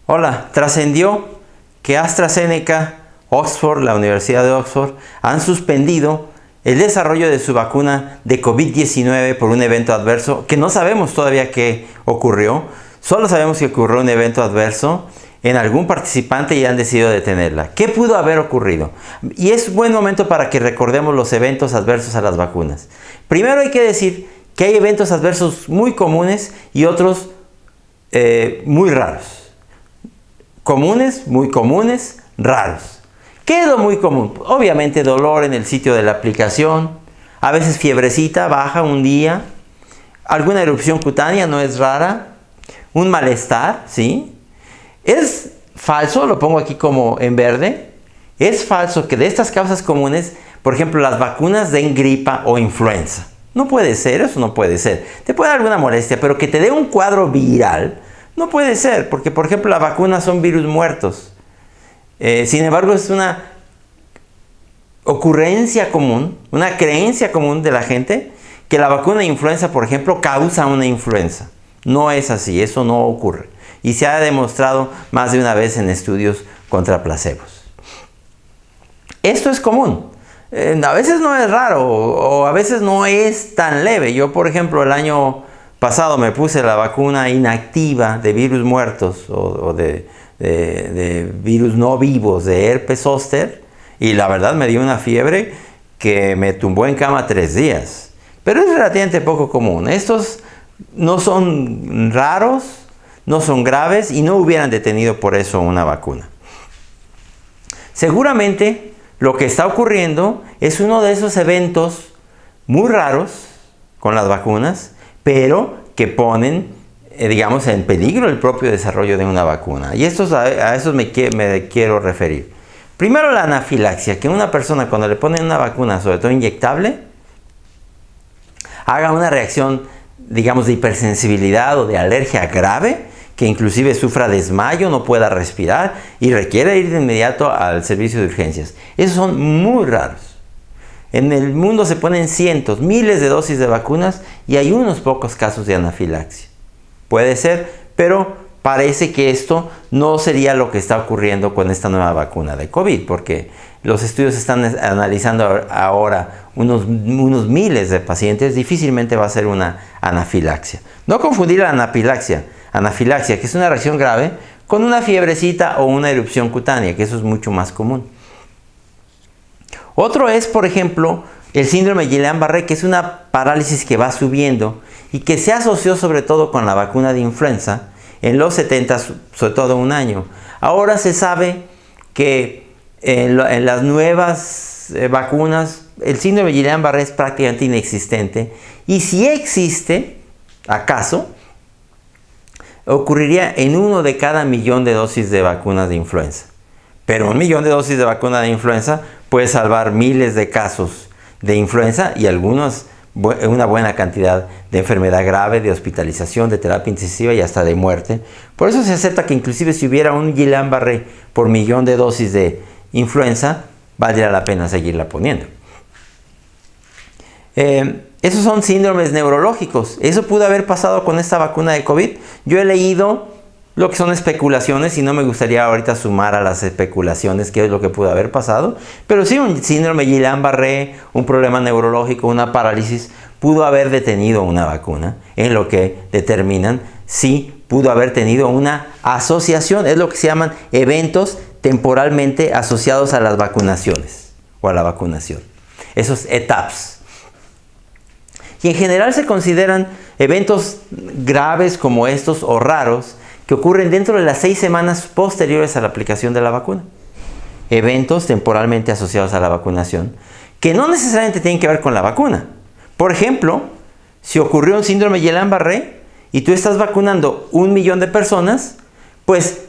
Hola, trascendió que AstraZeneca, Oxford, la Universidad de Oxford, han suspendido el desarrollo de su vacuna de COVID-19 por un evento adverso que no sabemos todavía qué ocurrió. Solo sabemos que ocurrió un evento adverso en algún participante y han decidido detenerla. ¿Qué pudo haber ocurrido? Y es buen momento para que recordemos los eventos adversos a las vacunas. Primero hay que decir que hay eventos adversos muy comunes y otros muy raros. Comunes, muy comunes, raros. ¿Qué es lo muy común? Obviamente dolor en el sitio de la aplicación, a veces fiebrecita baja un día, alguna erupción cutánea no es rara, un malestar, ¿sí? Es falso, lo pongo aquí como en verde, es falso que de estas causas comunes, por ejemplo, las vacunas den gripa o influenza. No puede ser, eso no puede ser. Te puede dar alguna molestia, pero que te dé un cuadro viral, no puede ser, porque por ejemplo las vacunas son virus muertos. Sin embargo, es una ocurrencia común, una creencia común de la gente que la vacuna de influenza, por ejemplo, causa una influenza. No es así, eso no ocurre. Y se ha demostrado más de una vez en estudios contra placebos. Esto es común. A veces no es raro o a veces no es tan leve. Yo, por ejemplo, el año pasado me puse la vacuna inactiva de virus muertos o de virus no vivos de herpes zóster y la verdad me dio una fiebre que me tumbó en cama 3 días. Pero es relativamente poco común. Estos no son raros, no son graves y no hubieran detenido por eso una vacuna. Seguramente lo que está ocurriendo es uno de esos eventos muy raros con las vacunas, pero que ponen, digamos, en peligro el propio desarrollo de una vacuna. Y a eso me quiero referir. Primero, la anafilaxia, que una persona cuando le ponen una vacuna, sobre todo inyectable, haga una reacción, digamos, de hipersensibilidad o de alergia grave, que inclusive sufra desmayo, no pueda respirar y requiere ir de inmediato al servicio de urgencias. Esos son muy raros. En el mundo se ponen cientos, miles de dosis de vacunas y hay unos pocos casos de anafilaxia. Puede ser, pero parece que esto no sería lo que está ocurriendo con esta nueva vacuna de COVID, porque los estudios están analizando ahora unos miles de pacientes, difícilmente va a ser una anafilaxia. No confundir la anafilaxia, que es una reacción grave, con una fiebrecita o una erupción cutánea, que eso es mucho más común. Otro es, por ejemplo, el síndrome Guillain-Barré, que es una parálisis que va subiendo y que se asoció sobre todo con la vacuna de influenza en los 70, sobre todo un año. Ahora se sabe que en las nuevas vacunas el síndrome Guillain-Barré es prácticamente inexistente y si existe, acaso, ocurriría en 1 de cada millón de dosis de vacunas de influenza. Pero 1 millón de dosis de vacuna de influenza puede salvar miles de casos de influenza y una buena cantidad de enfermedad grave, de hospitalización, de terapia intensiva y hasta de muerte. Por eso se acepta que inclusive si hubiera un Guillain-Barré por millón de dosis de influenza, valdría la pena seguirla poniendo. Esos son síndromes neurológicos. Eso pudo haber pasado con esta vacuna de COVID. Yo he leído lo que son especulaciones y no me gustaría ahorita sumar a las especulaciones qué es lo que pudo haber pasado, pero sí un síndrome Guillain-Barré, un problema neurológico, una parálisis, pudo haber detenido una vacuna, en lo que determinan si pudo haber tenido una asociación, es lo que se llaman eventos temporalmente asociados a las vacunaciones o a la vacunación, esos ETAPS. Y en general se consideran eventos graves como estos o raros, que ocurren dentro de las 6 semanas posteriores a la aplicación de la vacuna. Eventos temporalmente asociados a la vacunación, que no necesariamente tienen que ver con la vacuna. Por ejemplo, si ocurrió un síndrome Guillain-Barré y tú estás vacunando 1 millón de personas, pues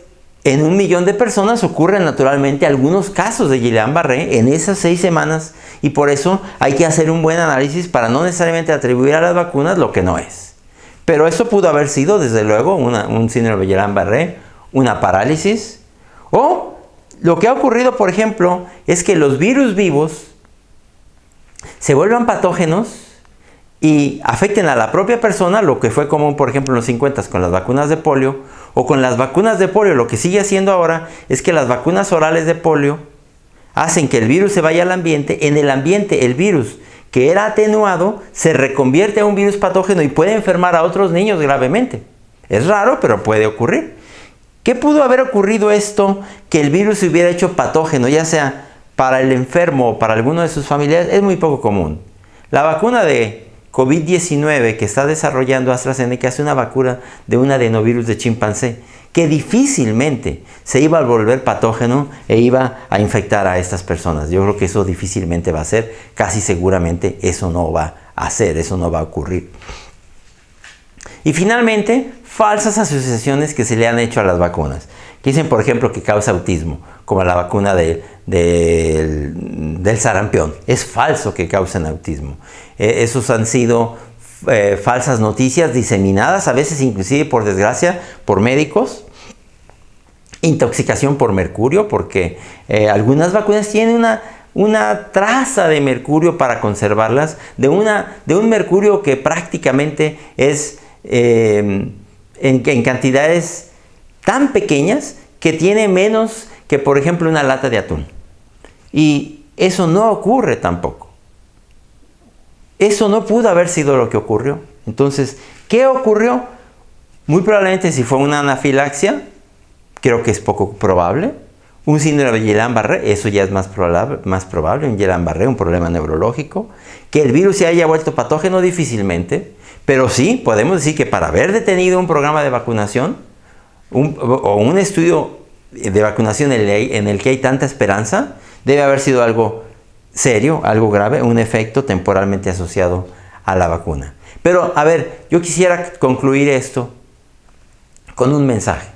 en 1 millón de personas ocurren naturalmente algunos casos de Guillain-Barré en esas 6 semanas y por eso hay que hacer un buen análisis para no necesariamente atribuir a las vacunas lo que no es. Pero eso pudo haber sido, desde luego, un síndrome de Guillain-Barré, una parálisis. O lo que ha ocurrido, por ejemplo, es que los virus vivos se vuelvan patógenos y afecten a la propia persona, lo que fue común, por ejemplo, en los 50 con las vacunas de polio, O con las vacunas de polio, lo que sigue haciendo ahora es que las vacunas orales de polio hacen que el virus se vaya al ambiente. En el ambiente el virus que era atenuado se reconvierte a un virus patógeno y puede enfermar a otros niños gravemente. Es raro, pero puede ocurrir. ¿Qué pudo haber ocurrido esto que el virus se hubiera hecho patógeno, ya sea para el enfermo o para alguno de sus familiares? Es muy poco común. La vacuna de COVID-19 que está desarrollando AstraZeneca es una vacuna de un adenovirus de chimpancé que difícilmente se iba a volver patógeno e iba a infectar a estas personas. Yo creo que eso difícilmente va a ser, casi seguramente eso no va a ser, eso no va a ocurrir. Y finalmente, falsas asociaciones que se le han hecho a las vacunas. Que dicen, por ejemplo, que causa autismo, como la vacuna del sarampión. Es falso que causen autismo. Esos han sido falsas noticias diseminadas, a veces inclusive por desgracia, por médicos. Intoxicación por mercurio, porque algunas vacunas tienen una traza de mercurio para conservarlas, de un mercurio que prácticamente es en cantidades tan pequeñas que tiene menos que, por ejemplo, una lata de atún. Y eso no ocurre tampoco. Eso no pudo haber sido lo que ocurrió. Entonces, ¿qué ocurrió? Muy probablemente si fue una anafilaxia, creo que es poco probable. Un síndrome de Guillain-Barré, eso ya es más probable, un Guillain-Barré, un problema neurológico. Que el virus se haya vuelto patógeno, difícilmente. Pero sí, podemos decir que para haber detenido un programa de vacunación o un estudio de vacunación en el que hay tanta esperanza, debe haber sido algo serio, algo grave, un efecto temporalmente asociado a la vacuna. Pero, a ver, yo quisiera concluir esto con un mensaje.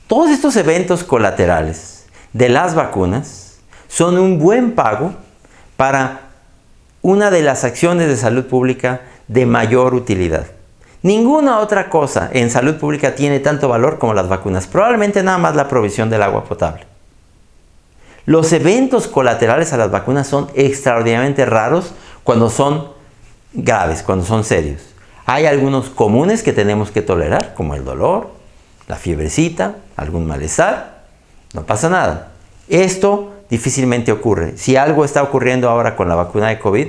Todos estos eventos colaterales de las vacunas son un buen pago para una de las acciones de salud pública de mayor utilidad. Ninguna otra cosa en salud pública tiene tanto valor como las vacunas. Probablemente nada más la provisión del agua potable. Los eventos colaterales a las vacunas son extraordinariamente raros cuando son graves, cuando son serios. Hay algunos comunes que tenemos que tolerar, como el dolor, la fiebrecita, algún malestar. No pasa nada. Esto difícilmente ocurre. Si algo está ocurriendo ahora con la vacuna de COVID,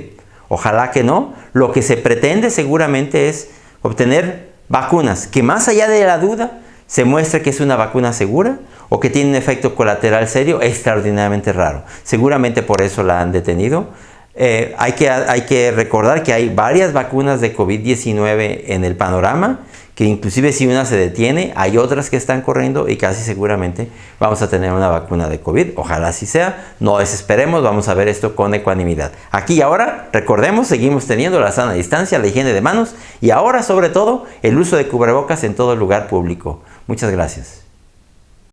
ojalá que no. Lo que se pretende seguramente es obtener vacunas que, más allá de la duda, se muestre que es una vacuna segura o que tiene un efecto colateral serio extraordinariamente raro. Seguramente por eso la han detenido. Hay que recordar que hay varias vacunas de COVID-19 en el panorama, que inclusive si una se detiene, hay otras que están corriendo y casi seguramente vamos a tener una vacuna de COVID. Ojalá así sea, no desesperemos, vamos a ver esto con ecuanimidad. Aquí y ahora, recordemos, seguimos teniendo la sana distancia, la higiene de manos y ahora sobre todo el uso de cubrebocas en todo lugar público. Muchas gracias.